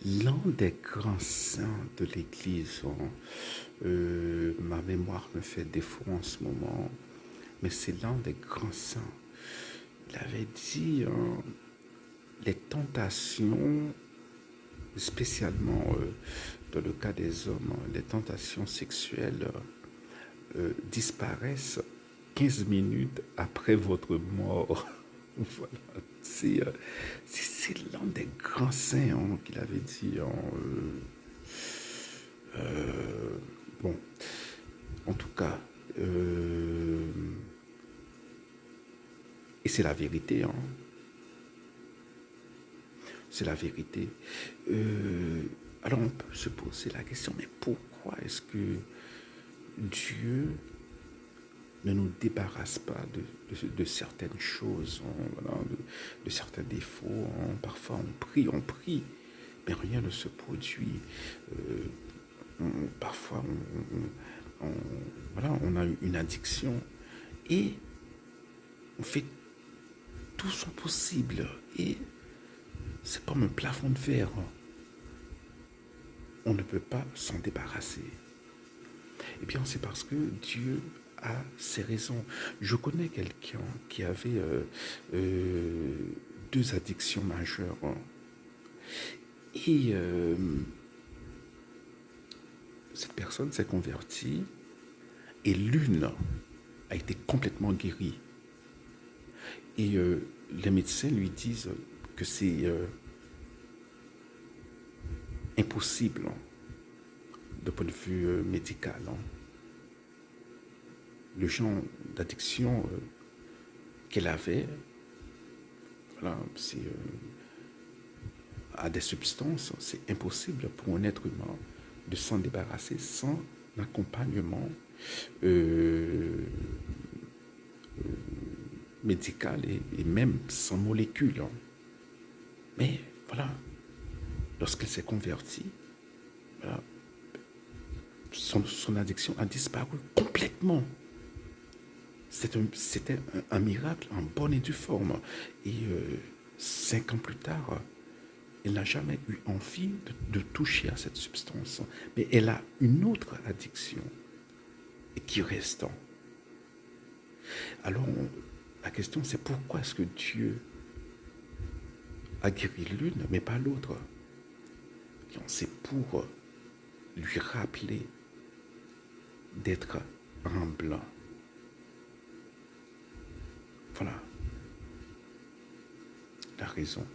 L'un des grands saints de l'Église, ma mémoire me fait défaut en ce moment, mais c'est l'un des grands saints. Il avait dit les tentations, spécialement dans le cas des hommes, les tentations sexuelles disparaissent 15 minutes après votre mort. Voilà, c'est l'un des grands saints qu'il avait dit. Bon, en tout cas, et c'est la vérité. C'est la vérité. Alors on peut se poser la question, mais pourquoi est-ce que Dieu ne nous débarrasse pas de certaines choses, voilà, de certains défauts. Parfois on prie, mais rien ne se produit. Parfois voilà, on a une addiction et on fait tout son possible et c'est comme un plafond de verre. On ne peut pas s'en débarrasser. Eh bien, c'est parce que Dieu a ses raisons. Je connais quelqu'un qui avait deux addictions majeures. Et cette personne s'est convertie et l'une a été complètement guérie. Et les médecins lui disent que c'est impossible de point de vue médical. Le genre d'addiction qu'elle avait, voilà, c'est à des substances, c'est impossible pour un être humain de s'en débarrasser sans accompagnement médical et même sans molécules. Mais voilà, lorsqu'elle s'est convertie, voilà, son addiction a disparu complètement. C'était un miracle en bonne et due forme. Et 5 ans plus tard, elle n'a jamais eu envie de toucher à cette substance. Mais elle a une autre addiction qui reste. Alors, la question c'est pourquoi est-ce que Dieu a guéri l'une mais pas l'autre? C'est pour lui rappeler d'être humble. Voilà la raison.